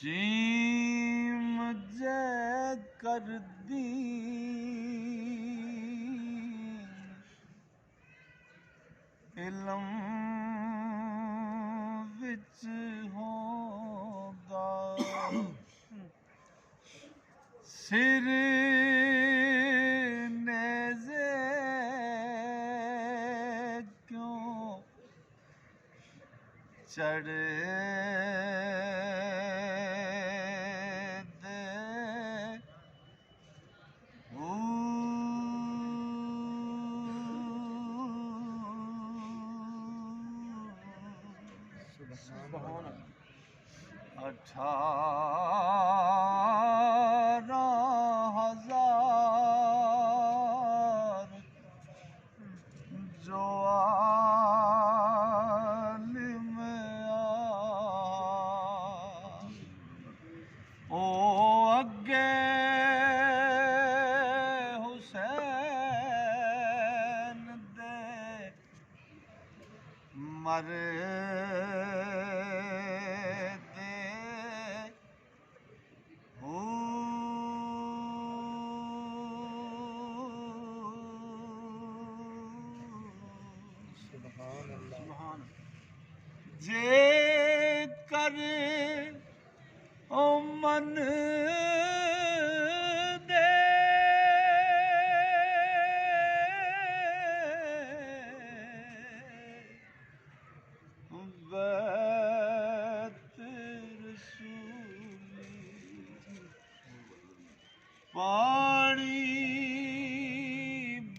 gym जय कर दी इलम विच होंदा सिर नेज़े क्यों चढ़े सुभान 18,000 जो आलिम ओ अगे हुसैन दे मर जे कर ओ मन दे बैत रसूली पानी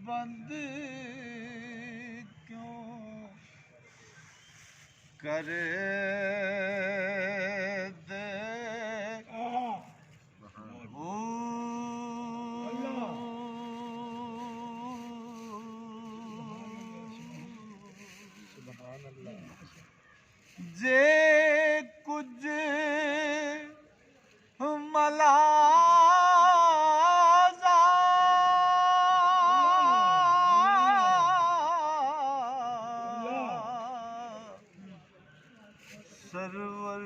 बंद क्यों कर दे जे कुछ मलाज़ा सरवर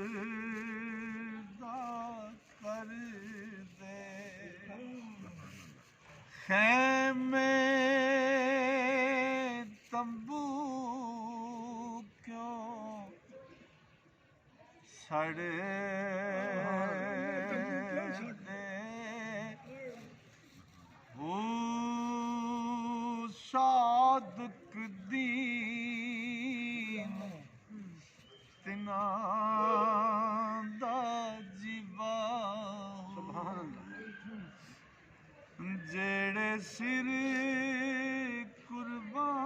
दा कर दे खैमे तंबू क्यों सड़े सादक दीन तिना दा जीवा जेड़े सिर कुर्बानी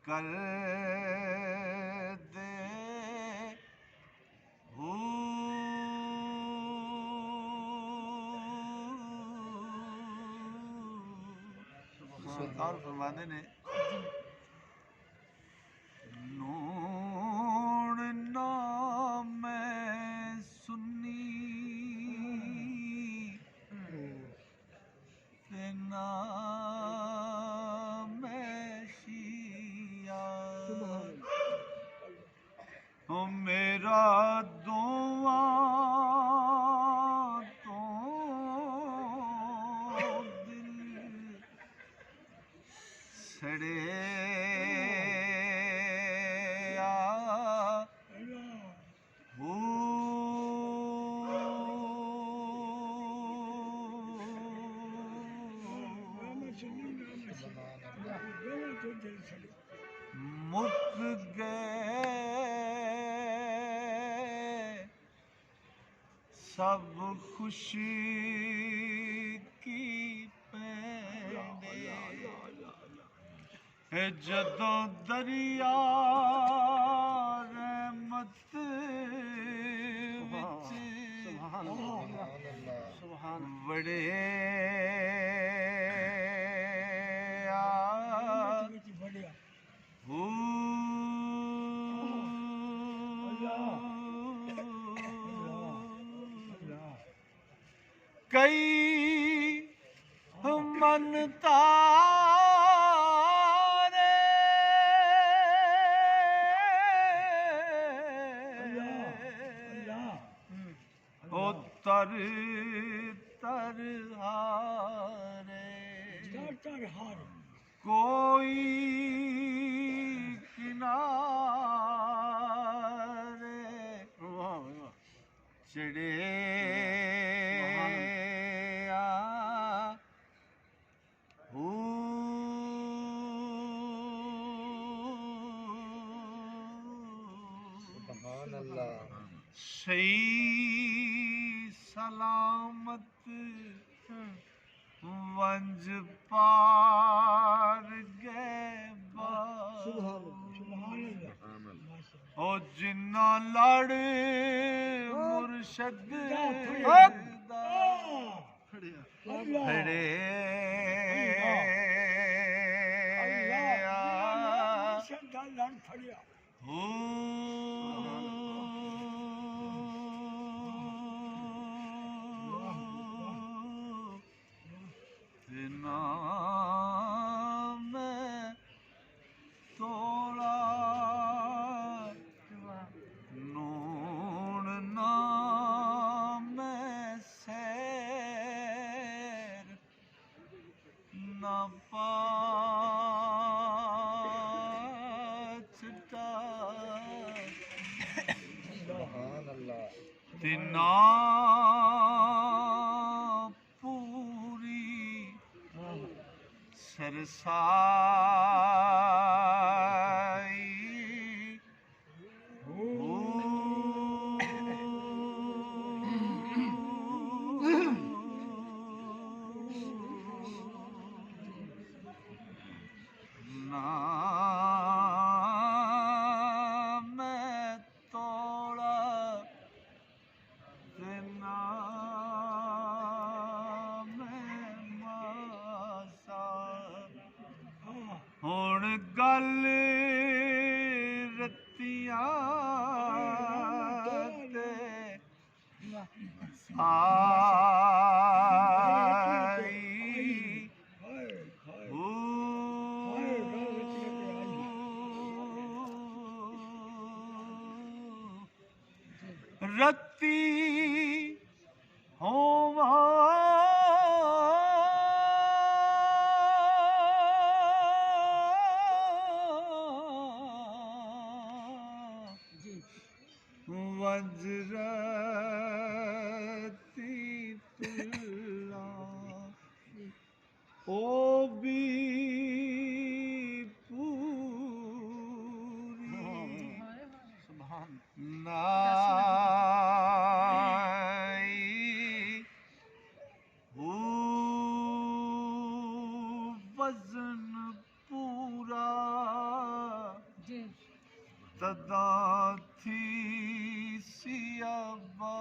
कर दे सरकार फरमाते ने नून ना मैं सुन्नी ते ना मैं शिया ओ मेरा दोवां तो दिल सड़े मुक गए सब खुशी की पेंडे जदों दरिया रहमत विच बड़े कई मन तारे ओ तर तर हारे तर हार कोई किनारे चढ़े सुभान अल्लाह सही सलामत वंज पार गए सुभान अल्लाह ओ जिन्ना लड़ मुर्शद खड़े हो नाम तोड़ा नून नाम सैर न पाचता सुभान अल्लाह तिना पूरी सरसाई नाम तोड़ा ते नाम मासा हुण गल रत्तियां ते आई रत्ती होवा वज्रती तुला ओ भी पूरी सुभान नाई हो वजन पूरा तदा थी सियाबा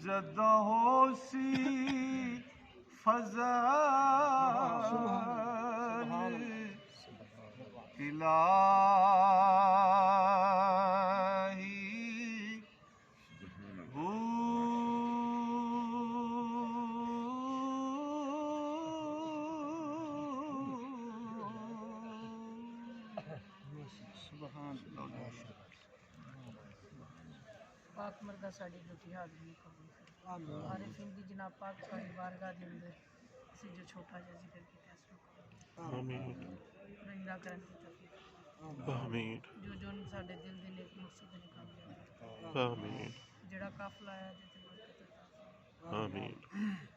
जदा होसी फज़ल इलाही हो सुभान पाक मर्दा साड़ी ड्यूटी हाज़री कबूल करे आरिफीन दी जनाब पाक साड़ी बारगाह दे अंदर ਅਸੀਂ जो छोटा जिहा जिक्र ਕੀਤਾ ਇਸ ਨੂੰ आमीन ਰਿੰਦਾ ਕਰਨ ਦੀ ਤੌਫੀਕ आमीन ਜੋ ਜੋ ਸਾਡੇ ਦਿਲ ਦੇ ਨੇਕ ਮਕਸਦ ਨੇ ਕੰਮ ਲਿਆ आमीन ਜਿਹੜਾ ਕਾਫਲਾ ਆਇਆ ਜਿੱਥੇ ਬਰਕਤ ਅਤਾ आमीन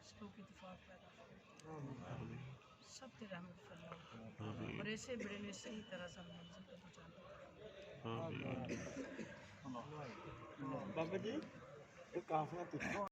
ਸਲੂਕ ਇਤਫਾਕ ਪੈਦਾ करे आमीन सब ते रहमत फरमाओ आमीन और ऐसे बड़े ने सही तरह से मंजिल तक पहुंचाना आमीन बाबा जी ये काफिला कितों